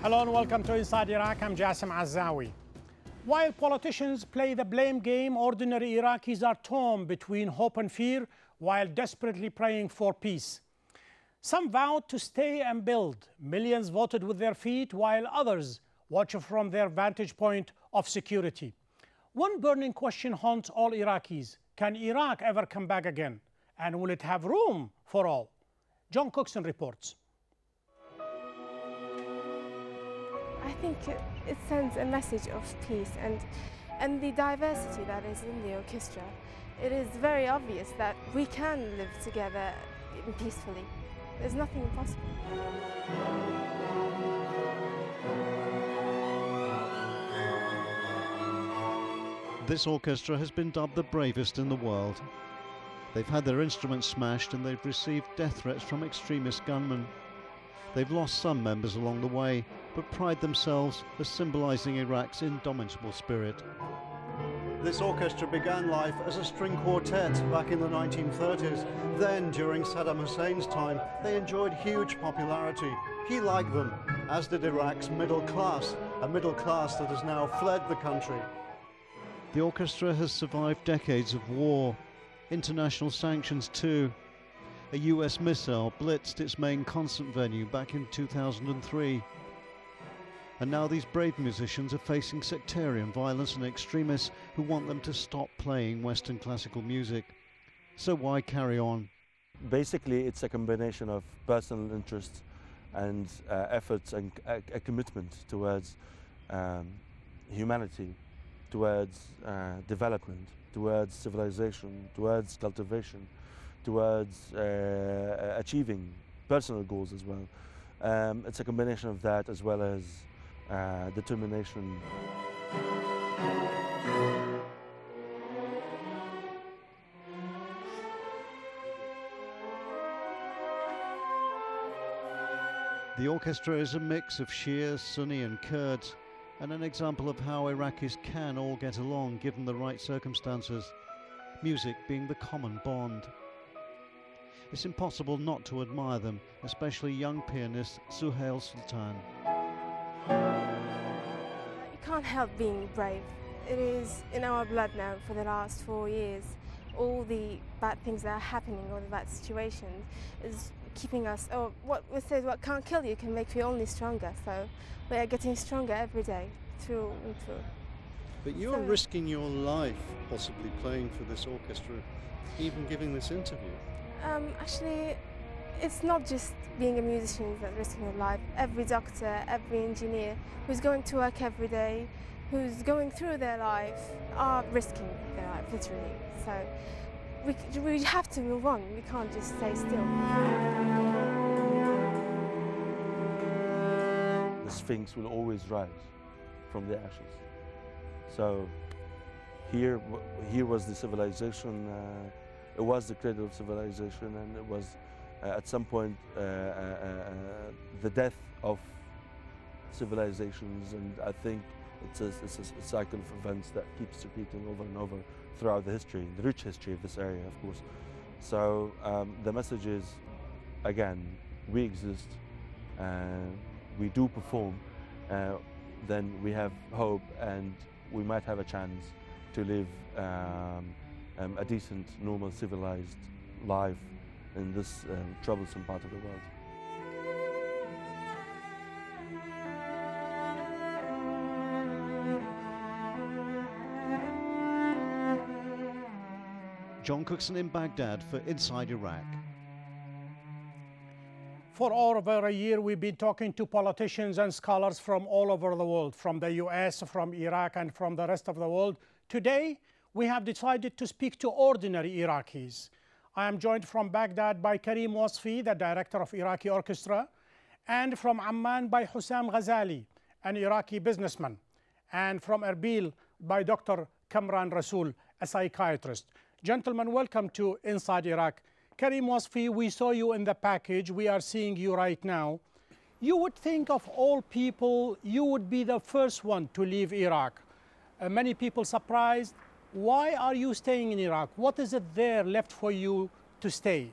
Hello and welcome to Inside Iraq. I'm Jassim Azzawi. While politicians play the blame game, ordinary Iraqis are torn between hope and fear while desperately praying for peace. Some vowed to stay and build. Millions voted with their feet, while others watch from their vantage point of security. One burning question haunts all Iraqis. Can Iraq ever come back again? And will it have room for all? John Cookson reports. I think it sends a message of peace and the diversity that is in the orchestra. It is very obvious that we can live together peacefully. There's nothing impossible. This orchestra has been dubbed the bravest in the world. They've had their instruments smashed and they've received death threats from extremist gunmen. They've lost some members along the way, but pride themselves as symbolising Iraq's indomitable spirit. This orchestra began life as a string quartet back in the 1930s. Then, during Saddam Hussein's time, they enjoyed huge popularity. He liked them, as did Iraq's middle class, a middle class that has now fled the country. The orchestra has survived decades of war, international sanctions too. A US missile blitzed its main concert venue back in 2003. And now these brave musicians are facing sectarian violence and extremists who want them to stop playing Western classical music. So why carry on? Basically, it's a combination of personal interests and efforts and a commitment towards humanity, towards development, towards civilization, towards cultivation, towards achieving personal goals as well. It's a combination of that as well as determination. The orchestra is a mix of Shia, Sunni and Kurds, and an example of how Iraqis can all get along given the right circumstances, music being the common bond. It's impossible not to admire them, especially young pianist Suhail Sultan. You can't help being brave. It is in our blood now for the last 4 years. All the bad things that are happening, all the bad situations, is keeping us, what we say, what can't kill you can make you only stronger. So we are getting stronger every day, through and through. But you're risking your life possibly playing for this orchestra, even giving this interview. Actually, it's not just being a musician that's risking your life. Every doctor, every engineer who's going to work every day, who's going through their life, are risking their life, literally. So we have to move on. We can't just stay still. The Sphinx will always rise from the ashes. So here was the civilization. It was the cradle of civilization, and it was at some point the death of civilizations. And I think it's a cycle of events that keeps repeating over and over throughout the history, the rich history of this area, of course. So the message is, again, we exist, we do perform, then we have hope, and we might have a chance to live a decent, normal, civilized life in this troublesome part of the world. John Cookson in Baghdad for Inside Iraq. For over a year, we've been talking to politicians and scholars from all over the world, from the US, from Iraq, and from the rest of the world. Today, we have decided to speak to ordinary Iraqis. I am joined from Baghdad by Karim Wasfi, the director of Iraqi Orchestra, and from Amman by Hussam Ghazali, an Iraqi businessman, and from Erbil by Dr. Kamran Rasool, a psychiatrist. Gentlemen, welcome to Inside Iraq. Karim Wasfi, we saw you in the package. We are seeing you right now. You would think of all people, you would be the first one to leave Iraq. Many people surprised. Why are you staying in Iraq? What is it there left for you to stay?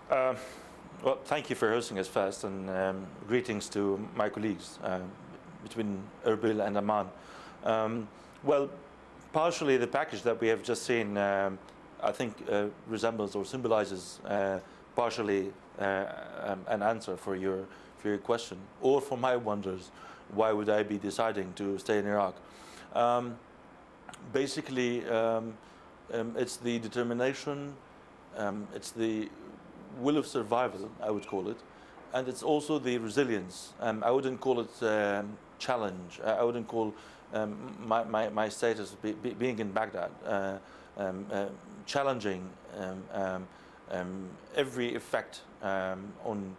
Well, thank you for hosting us first, and greetings to my colleagues. between Erbil and Amman. Well, partially the package that we have just seen, I think, resembles or symbolizes partially an answer for your question, or for my wonders, why would I be deciding to stay in Iraq? Basically, it's the determination, it's the will of survival, I would call it, and it's also the resilience. I wouldn't call it challenge. I wouldn't call my status being in Baghdad challenging every effect on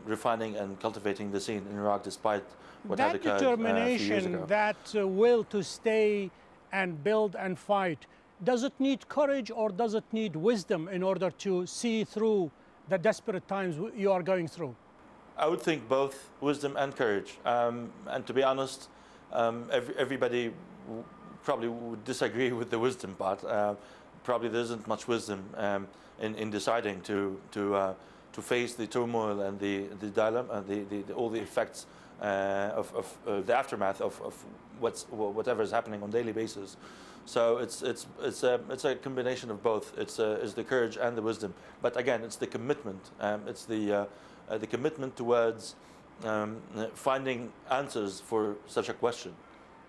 refining and cultivating the scene in Iraq, despite what had occurred a few years ago. That will to stay and build and fight, does it need courage or does it need wisdom in order to see through the desperate times you are going through? I would think both wisdom and courage. And to be honest, everybody probably would disagree with the wisdom part. Probably there isn't much wisdom in deciding to face the turmoil and the dilemma, all the effects of the aftermath of whatever is happening on a daily basis. So it's a combination of both. It's the courage and the wisdom. But again, it's the commitment. It's the commitment towards finding answers for such a question.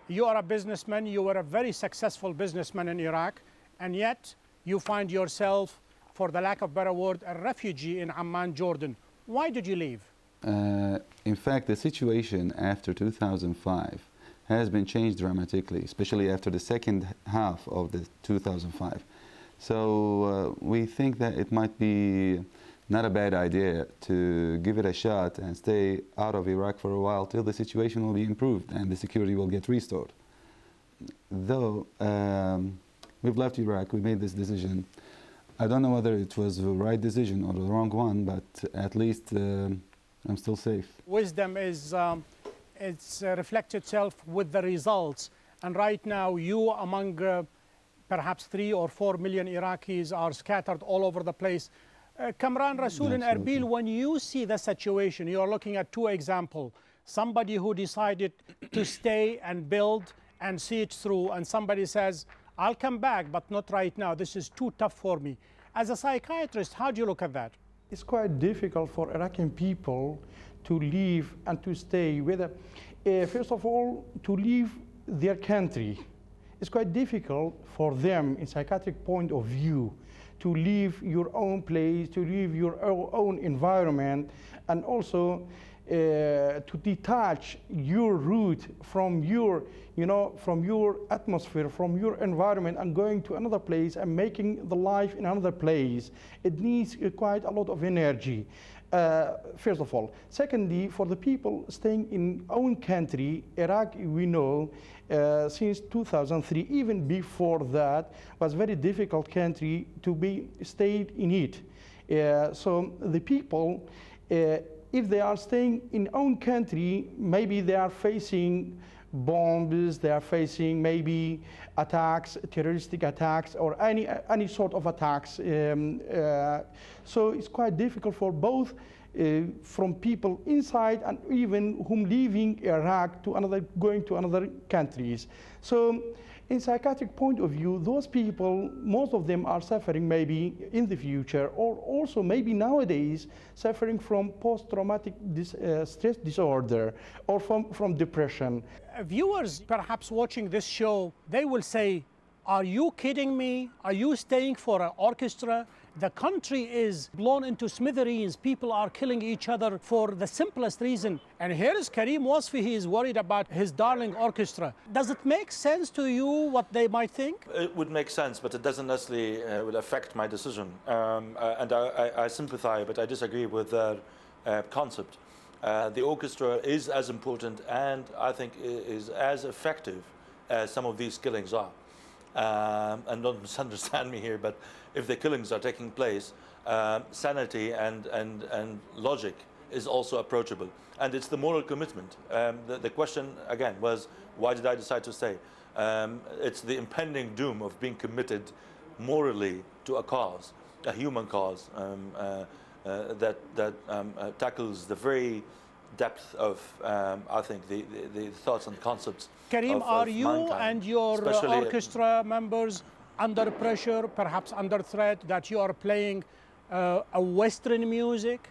You are a businessman. You were a very successful businessman in Iraq, and yet you find yourself, for the lack of a better word, a refugee in Amman, Jordan. Why did you leave? In fact, the situation after 2005 has been changed dramatically, especially after the second half of the 2005. So we think that it might be not a bad idea to give it a shot and stay out of Iraq for a while till the situation will be improved and the security will get restored. Though we've left Iraq, we made this decision. I don't know whether it was the right decision or the wrong one, but at least I'm still safe. Wisdom is it's reflects itself with the results, and right now you among perhaps 3 or 4 million Iraqis are scattered all over the place. Kamran Rasool in Erbil, when you see the situation, you are looking at 2 examples. Somebody who decided to stay and build and see it through, and somebody says, I'll come back, but not right now. This is too tough for me. As a psychiatrist, how do you look at that? It's quite difficult for Iraqi people to leave and to stay. First of all, to leave their country. It's quite difficult for them, in psychiatric point of view, to leave your own place, to leave your own environment, and also to detach your root from your, from your atmosphere, from your environment, and going to another place and making the life in another place. It needs quite a lot of energy, first of all. Secondly, for the people staying in own country, Iraq, we know, since 2003, even before that, was a very difficult country to be stayed in it. So the people, if they are staying in own country, maybe they are facing bombs, they are facing maybe attacks, terroristic attacks, or any sort of attacks. So it's quite difficult for both from people inside and even whom leaving Iraq to going to another countries. So in psychiatric point of view, those people, most of them are suffering maybe in the future, or also maybe nowadays suffering from post-traumatic stress disorder or from depression. Viewers perhaps watching this show, they will say, are you kidding me? Are you staying for an orchestra? The country is blown into smithereens. People are killing each other for the simplest reason. And here is Karim Wasfi, he is worried about his darling orchestra. Does it make sense to you what they might think? It would make sense, but it doesn't necessarily will affect my decision. And I sympathize, but I disagree with the concept. The orchestra is as important and I think is as effective as some of these killings are. And don't misunderstand me here, but if the killings are taking place, sanity and logic is also approachable. And it's the moral commitment. The question, again, was, why did I decide to stay? It's the impending doom of being committed morally to a cause, a human cause, that tackles the very depth of, I think, the thoughts and concepts. Karim, are you mankind, and your orchestra members under pressure, perhaps under threat, that you are playing a Western music?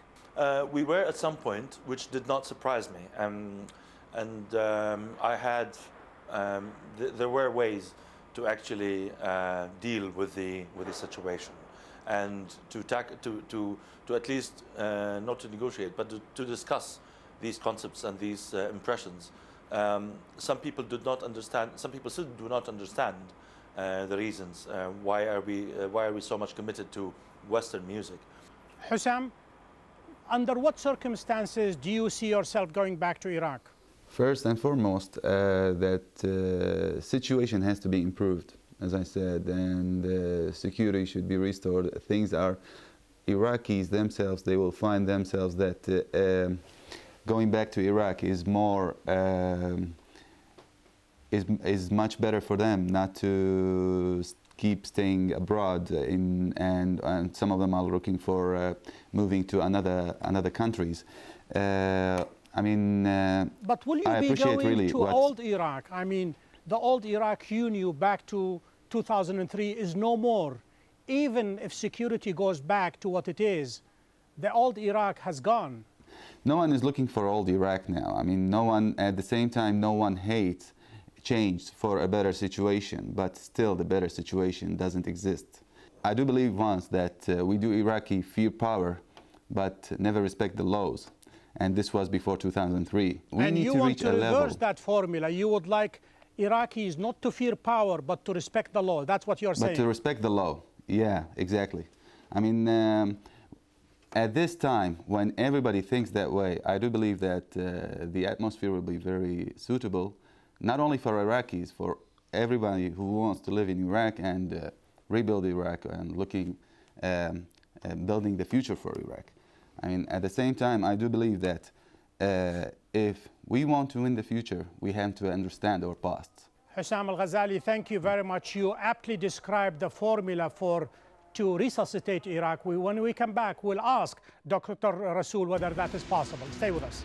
We were at some point, which did not surprise me. I had, there were ways to actually deal with the situation, and to at least not to negotiate, but to discuss these concepts and these impressions. Some people did not understand. Some people still do not understand the reasons. Why are we so much committed to Western music? Hussam, under what circumstances do you see yourself going back to Iraq? First and foremost, that situation has to be improved, as I said, and security should be restored. Things are, Iraqis themselves, they will find themselves that going back to Iraq is more, is much better for them, not to keep staying abroad, and some of them are looking for moving to another countries. I mean, but will you be going to old Iraq? I mean, the old Iraq you knew back to 2003 is no more. Even if security goes back to what it is, the old Iraq has gone. No one is looking for old Iraq now. I mean, no one, at the same time, no one hates change for a better situation, but still the better situation doesn't exist. I do believe once that we do Iraqi fear power, but never respect the laws. And this was before 2003. We and need you to want reach to a level. reverse that formula. You would like Iraqis not to fear power, but to respect the law. That's what you're saying. But to respect the law. Yeah, exactly. I mean, at this time, when everybody thinks that way, I do believe that the atmosphere will be very suitable, not only for Iraqis, for everybody who wants to live in Iraq and rebuild Iraq and looking, building the future for Iraq. I mean, at the same time, I do believe that if we want to win the future, we have to understand our past. Hussam Al-Ghazali, thank you very much. You aptly described the formula to resuscitate Iraq. When we come back, we'll ask Dr. Rasool whether that is possible. Stay with us.